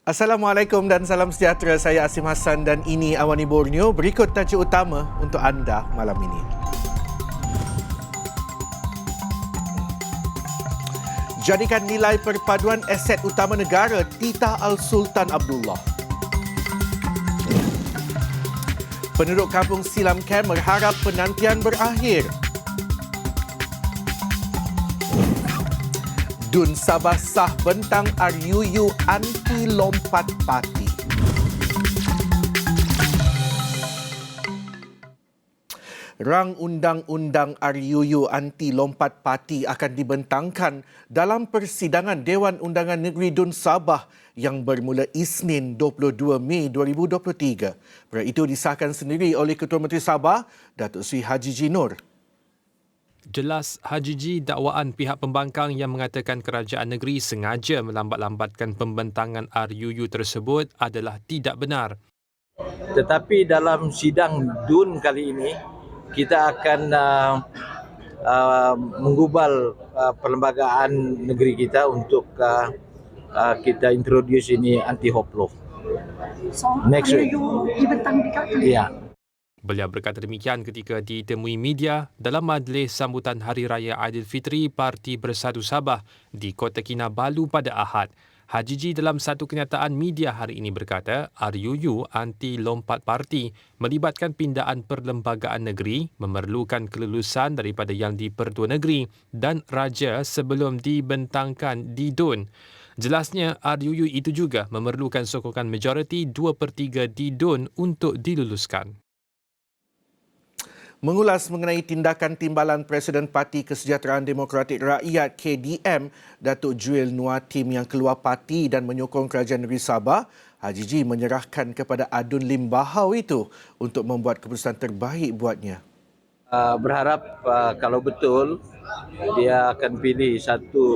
Assalamualaikum dan salam sejahtera. Saya Asim Hassan dan ini Awani Borneo. Berikut tajuk utama untuk anda malam ini. Jadikan nilai perpaduan aset utama negara titah Al-Sultan Abdullah. Penduduk kampung Silam Camp berharap penantian berakhir. Dun Sabah sah bentang RUU anti lompat parti. Rang undang-undang RUU anti lompat parti akan dibentangkan dalam persidangan Dewan Undangan Negeri Dun Sabah yang bermula Isnin 22 Mei 2023. Perkara itu disahkan sendiri oleh Ketua Menteri Sabah, Datuk Seri Haji G. Noor. Jelas Haji G dakwaan pihak pembangkang yang mengatakan kerajaan negeri sengaja melambat-lambatkan pembentangan RUU tersebut adalah tidak benar. Tetapi dalam sidang DUN kali ini, kita akan menggubal perlembagaan negeri kita untuk kita introduce ini anti-hop law. So, Next week. RUU dibentang dekat kali. Ya. Beliau berkata demikian ketika ditemui media dalam majlis sambutan Hari Raya Aidilfitri Parti Bersatu Sabah di Kota Kinabalu pada Ahad. Haji G dalam satu kenyataan media hari ini berkata, RUU anti lompat parti melibatkan pindaan perlembagaan negeri, memerlukan kelulusan daripada Yang di-Pertua Negeri dan Raja sebelum dibentangkan di DUN. Jelasnya, RUU itu juga memerlukan sokongan majoriti 2/3 di DUN untuk diluluskan. Mengulas mengenai tindakan timbalan Presiden Parti Kesejahteraan Demokratik Rakyat KDM, Datuk Juel Nuatim yang keluar parti dan menyokong Kerajaan Negeri Sabah, Haji G menyerahkan kepada Adun Lim Bahau itu untuk membuat keputusan terbaik buatnya. Berharap kalau betul dia akan pilih satu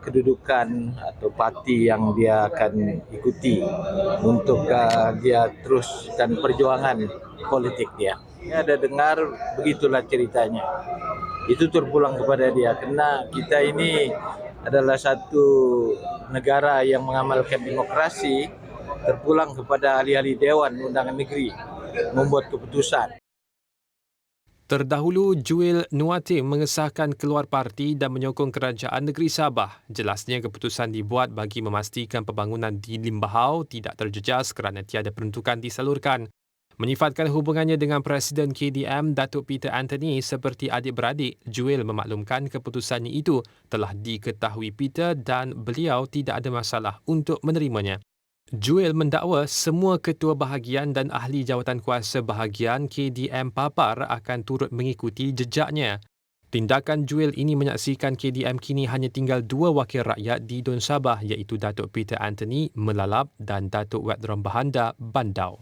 kedudukan atau parti yang dia akan ikuti untuk dia teruskan perjuangan politik dia. Saya ada dengar begitulah ceritanya. Itu terpulang kepada dia kerana kita ini adalah satu negara yang mengamalkan demokrasi, terpulang kepada ahli-ahli Dewan Undangan Negeri membuat keputusan. Terdahulu, Juel Nuatim mengesahkan keluar parti dan menyokong Kerajaan Negeri Sabah. Jelasnya keputusan dibuat bagi memastikan pembangunan di Lim Bahau tidak terjejas kerana tiada peruntukan disalurkan. Menyifatkan hubungannya dengan Presiden KDM Datuk Peter Anthony seperti adik-beradik, Juel memaklumkan keputusannya itu telah diketahui Peter dan beliau tidak ada masalah untuk menerimanya. Juel mendakwa semua ketua bahagian dan ahli jawatan kuasa bahagian KDM papar akan turut mengikuti jejaknya. Tindakan Juel ini menyaksikan KDM kini hanya tinggal 2 wakil rakyat di Dun Sabah iaitu Datuk Peter Anthony Melalap dan Datuk Wat Bahanda Bandau.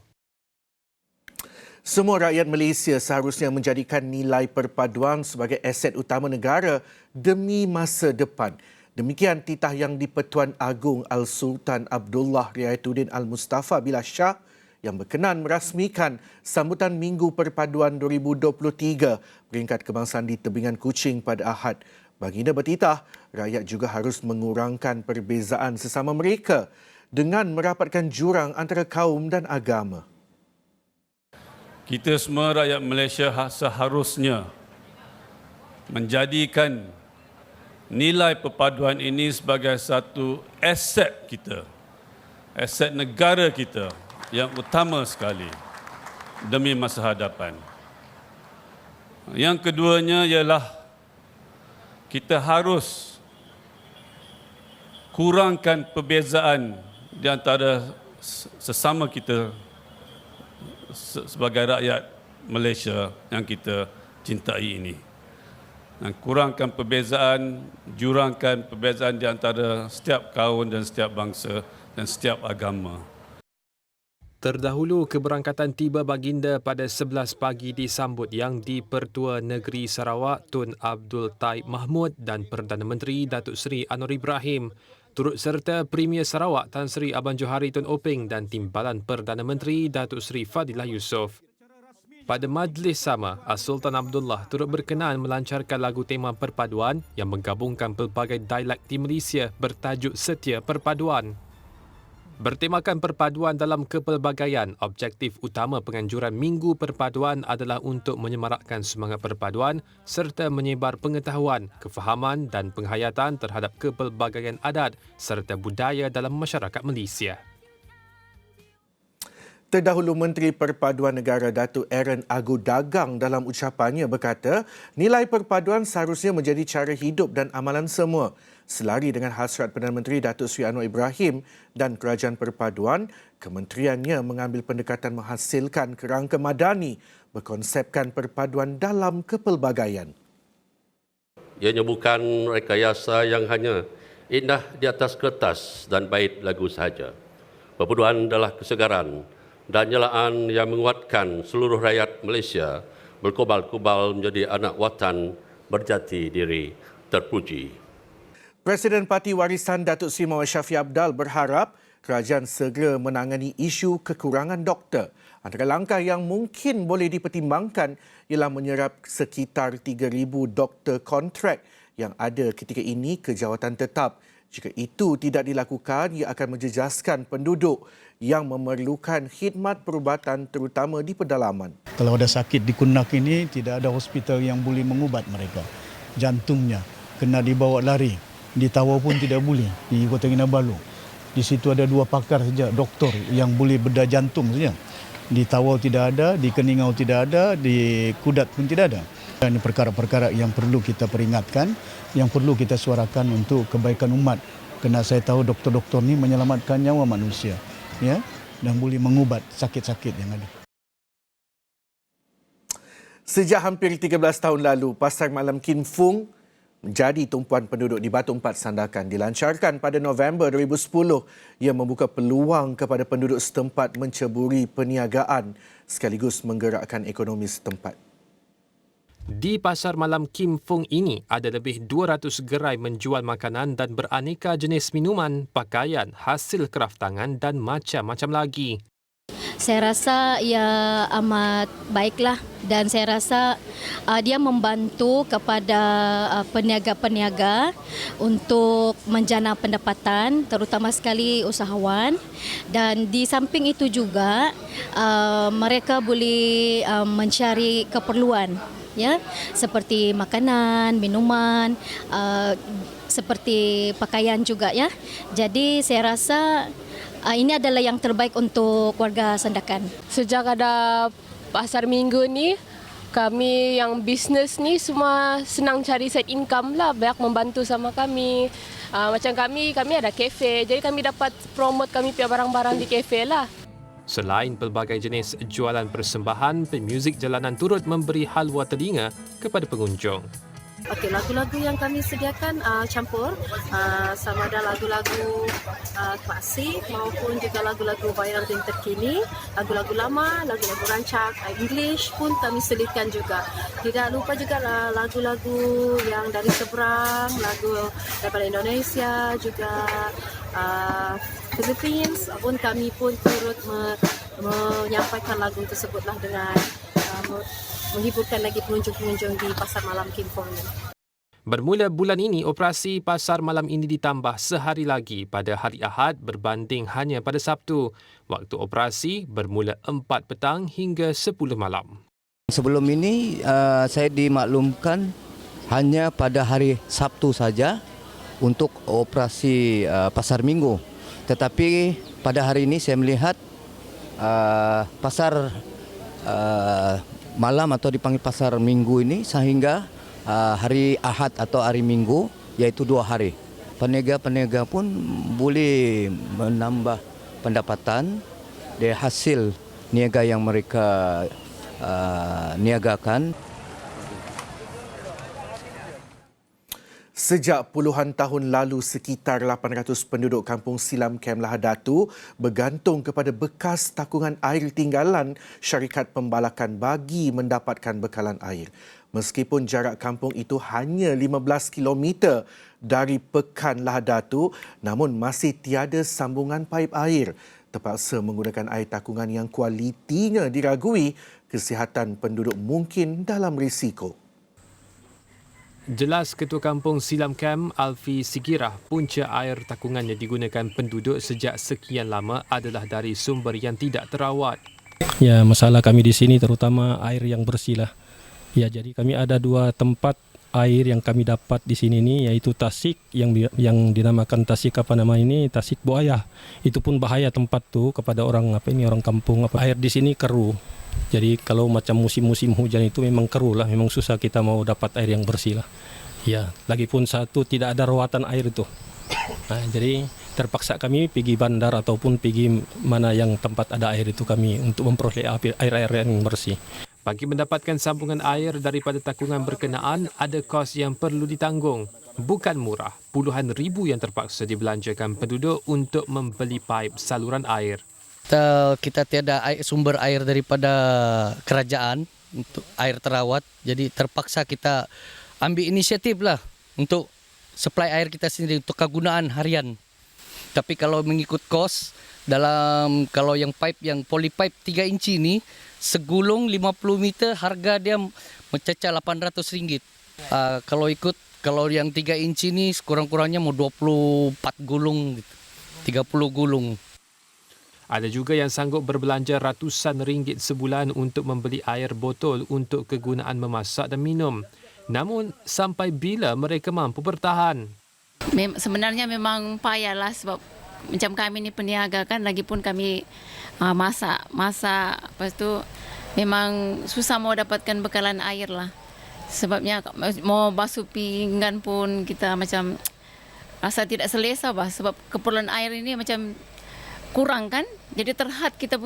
Semua rakyat Malaysia seharusnya menjadikan nilai perpaduan sebagai aset utama negara demi masa depan. Demikian titah Yang di-Pertuan Agong Al-Sultan Abdullah Riayatuddin Al-Mustafa Billah Shah yang berkenan merasmikan sambutan Minggu Perpaduan 2023 peringkat kebangsaan di Tebingan Kuching pada Ahad. Baginda bertitah, rakyat juga harus mengurangkan perbezaan sesama mereka dengan merapatkan jurang antara kaum dan agama. Kita semua rakyat Malaysia seharusnya menjadikan nilai perpaduan ini sebagai satu aset kita, aset negara kita yang utama sekali demi masa hadapan. Yang keduanya ialah kita harus kurangkan perbezaan di antara sesama kita sebagai rakyat Malaysia yang kita cintai ini. Dan kurangkan perbezaan, jurangkan perbezaan di antara setiap kaum dan setiap bangsa dan setiap agama. Terdahulu, keberangkatan tiba baginda pada 11 pagi disambut Yang di-Pertua Negeri Sarawak Tun Abdul Taib Mahmud dan Perdana Menteri Datuk Seri Anwar Ibrahim. Turut serta Premier Sarawak Tan Sri Abang Johari Tun Openg dan Timbalan Perdana Menteri Datuk Seri Fadilah Yusof. Pada majlis sama, Sultan Abdullah turut berkenan melancarkan lagu tema perpaduan yang menggabungkan pelbagai dialek di Malaysia bertajuk Setia Perpaduan. Bertemakan perpaduan dalam kepelbagaian, objektif utama penganjuran Minggu Perpaduan adalah untuk menyemarakkan semangat perpaduan serta menyebar pengetahuan, kefahaman dan penghayatan terhadap kepelbagaian adat serta budaya dalam masyarakat Malaysia. Terdahulu Menteri Perpaduan Negara Datuk Aaron Agu Dagang dalam ucapannya berkata, nilai perpaduan seharusnya menjadi cara hidup dan amalan semua. Selari dengan hasrat Perdana Menteri Datuk Seri Anwar Ibrahim dan Kerajaan Perpaduan, kementeriannya mengambil pendekatan menghasilkan kerangka madani berkonsepkan perpaduan dalam kepelbagaian. Ianya bukan rekayasa yang hanya indah di atas kertas dan bait lagu sahaja. Perpaduan adalah kesegaran dan nyalaan yang menguatkan seluruh rakyat Malaysia berkubal-kubal menjadi anak watan berjati diri terpuji. Presiden Parti Warisan Datuk Seri Muhammad Shafie Apdal berharap kerajaan segera menangani isu kekurangan doktor. Antara langkah yang mungkin boleh dipertimbangkan ialah menyerap sekitar 3,000 doktor kontrak yang ada ketika ini ke jawatan tetap. Jika itu tidak dilakukan, ia akan menjejaskan penduduk yang memerlukan khidmat perubatan terutama di pedalaman. Kalau ada sakit di Kunak ini, tidak ada hospital yang boleh mengubat mereka. Jantungnya kena dibawa lari. Di Tawau pun tidak boleh, di Kota Kinabalu. Di situ ada 2 pakar saja, doktor yang boleh bedah jantung saja. Di Tawau tidak ada, di Keningau tidak ada, di Kudat pun tidak ada. Ini perkara-perkara yang perlu kita peringatkan, yang perlu kita suarakan untuk kebaikan umat. Kerana saya tahu doktor-doktor ini menyelamatkan nyawa manusia, ya, dan boleh mengubat sakit-sakit yang ada. Sejak hampir 13 tahun lalu, Pasar Malam Kim Fung menjadi tumpuan penduduk di Batu Empat Sandakan. Dilancarkan pada November 2010, ia membuka peluang kepada penduduk setempat menceburi perniagaan sekaligus menggerakkan ekonomi setempat. Di Pasar Malam Kim Fung ini ada lebih 200 gerai menjual makanan dan beraneka jenis minuman, pakaian, hasil kraftangan dan macam-macam lagi. Saya rasa ia amat baiklah dan saya rasa dia membantu kepada peniaga-peniaga untuk menjana pendapatan, terutama sekali usahawan, dan di samping itu juga mereka boleh mencari keperluan, ya, seperti makanan, minuman, seperti pakaian juga, ya. Jadi saya rasa ini adalah yang terbaik untuk warga Sandakan. Sejak ada pasar minggu ni, kami yang bisnes ni semua senang cari side income lah, banyak membantu sama kami. Macam kami ada kafe, jadi kami dapat promote kami punya barang-barang di kafe lah. Selain pelbagai jenis jualan persembahan, pemuzik jalanan turut memberi halwa telinga kepada pengunjung. Okey, lagu-lagu yang kami sediakan campur, sama ada lagu-lagu klasik maupun juga lagu-lagu viral yang terkini, lagu-lagu lama, lagu-lagu rancak, English pun kami selitkan juga. Tidak lupa juga lagu-lagu yang dari seberang, lagu daripada Indonesia juga, Philippines pun kami pun turut menyampaikan lagu tersebutlah dengan menghiburkan lagi pengunjung-pengunjung di Pasar Malam Kim Fung ini. Bermula bulan ini, operasi Pasar Malam ini ditambah sehari lagi pada hari Ahad berbanding hanya pada Sabtu. Waktu operasi bermula 4 petang hingga 10 malam. Sebelum ini saya dimaklumkan hanya pada hari Sabtu saja untuk operasi Pasar Minggu. Tetapi pada hari ini saya melihat Pasar Malam atau dipanggil Pasar Minggu ini sehingga hari Ahad atau hari Minggu, iaitu 2 hari. Peniaga-peniaga pun boleh menambah pendapatan dari hasil niaga yang mereka niagakan. Sejak puluhan tahun lalu, sekitar 800 penduduk Kampung Silam Kem Lahadatu bergantung kepada bekas takungan air tinggalan syarikat pembalakan bagi mendapatkan bekalan air. Meskipun jarak kampung itu hanya 15 km dari Pekan Lahadatu, namun masih tiada sambungan paip air. Terpaksa menggunakan air takungan yang kualitinya diragui, kesihatan penduduk mungkin dalam risiko. Jelas Ketua Kampung Silam Camp Alfi Sigirah, punca air takungan yang digunakan penduduk sejak sekian lama adalah dari sumber yang tidak terawat. Ya, masalah kami di sini terutama air yang bersih lah. Ya, jadi kami ada 2 tempat air yang kami dapat di sini ni, yaitu Tasik yang dinamakan Tasik Tasik Buaya. Itu pun bahaya tempat tu kepada orang orang kampung. Air di sini keruh. Jadi kalau macam musim-musim hujan itu memang keruh lah, memang susah kita mau dapat air yang bersih lah. Ya, lagipun satu tidak ada rawatan air itu. Nah, jadi terpaksa kami pergi bandar ataupun pergi mana yang tempat ada air itu kami untuk memperoleh air yang bersih. Bagi mendapatkan sambungan air daripada takungan berkenaan, ada kos yang perlu ditanggung. Bukan murah, puluhan ribu yang terpaksa dibelanjakan penduduk untuk membeli paip saluran air. Kita tiada sumber air daripada kerajaan untuk air terawat, jadi terpaksa kita ambil inisiatif lah untuk supply air kita sendiri untuk kegunaan harian. Tapi kalau mengikut kos, kalau yang polypipe 3 inci ni, segulung 50 meter harga dia mencecah RM800. Kalau yang 3 inci ni kurang-kurangnya mau 24 gulung, 30 gulung. Ada juga yang sanggup berbelanja ratusan ringgit sebulan untuk membeli air botol untuk kegunaan memasak dan minum. Namun, sampai bila mereka mampu bertahan? Sebenarnya memang payahlah sebab macam kami ni peniaga kan, lagipun kami masak. Lepas tu memang susah mau dapatkan bekalan air lah. Sebabnya mau basuh pinggan pun kita macam rasa tidak selesa bah, sebab keperluan air ini macam kurang kan. Jadi terhad kita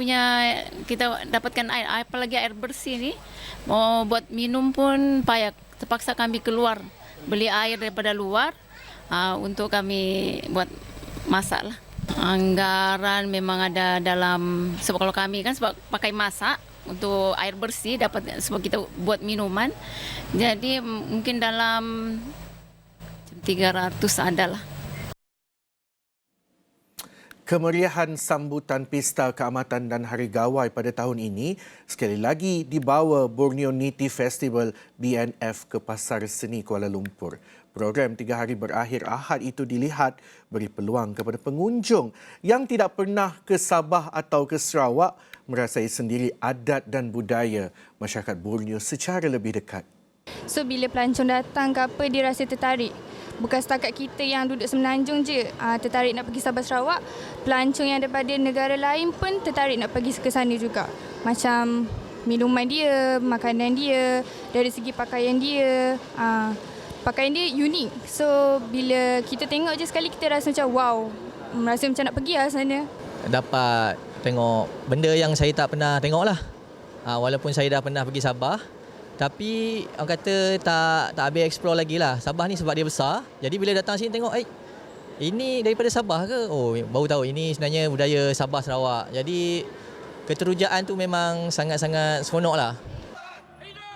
dapatkan air, apalagi air bersih ni. Mau buat minum pun payah. Terpaksa kami keluar beli air daripada luar untuk kami buat masak lah. Anggaran memang ada dalam, sebab kalau kami kan sebab pakai masak untuk air bersih dapat sebab kita buat minuman. Jadi mungkin dalam 300 adalah. Kemeriahan sambutan Pesta Keamatan dan Hari Gawai pada tahun ini sekali lagi dibawa Borneo Native Festival BNF ke Pasar Seni Kuala Lumpur. Program 3 hari berakhir Ahad itu dilihat beri peluang kepada pengunjung yang tidak pernah ke Sabah atau ke Sarawak merasai sendiri adat dan budaya masyarakat Borneo secara lebih dekat. So bila pelancong datang ke apa, dia rasa tertarik. Bukan setakat kita yang duduk semenanjung je tertarik nak pergi Sabah Sarawak, pelancong yang daripada negara lain pun tertarik nak pergi ke sana juga. Macam minuman dia, makanan dia, dari segi pakaian dia, pakaian dia unik. So bila kita tengok je sekali kita rasa macam wow, rasa macam nak pergi lah sana. Dapat tengok benda yang saya tak pernah tengok lah. Walaupun saya dah pernah pergi Sabah, tapi orang kata tak habis explore lagi lah. Sabah ni sebab dia besar, jadi bila datang sini tengok, ini daripada Sabah ke? Oh, baru tahu ini sebenarnya budaya Sabah Sarawak. Jadi keterujaan tu memang sangat-sangat seronok lah.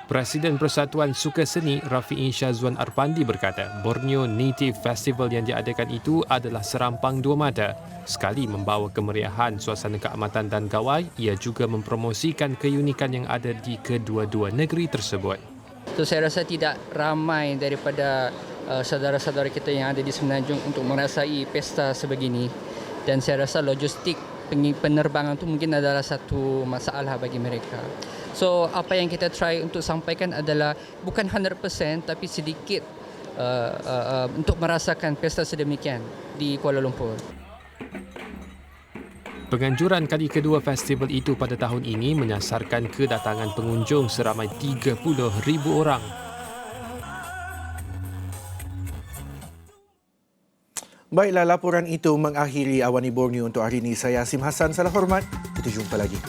Presiden Persatuan Suka Seni Rafi'i Syazwan Arpandi berkata, Borneo Native Festival yang diadakan itu adalah serampang dua mata. Sekali membawa kemeriahan suasana keamatan dan gawai, ia juga mempromosikan keunikan yang ada di kedua-dua negeri tersebut. So, saya rasa tidak ramai daripada saudara-saudara kita yang ada di Semenanjung untuk merasai pesta sebegini. Dan saya rasa logistik penerbangan itu mungkin adalah satu masalah bagi mereka. So apa yang kita try untuk sampaikan adalah bukan 100% tapi sedikit untuk merasakan pesta sedemikian di Kuala Lumpur. Penganjuran kali kedua festival itu pada tahun ini menyasarkan kedatangan pengunjung seramai 30,000 orang. Baiklah, laporan itu mengakhiri Awani Borneo untuk hari ini. Saya Asim Hassan, salah hormat. Kita jumpa lagi.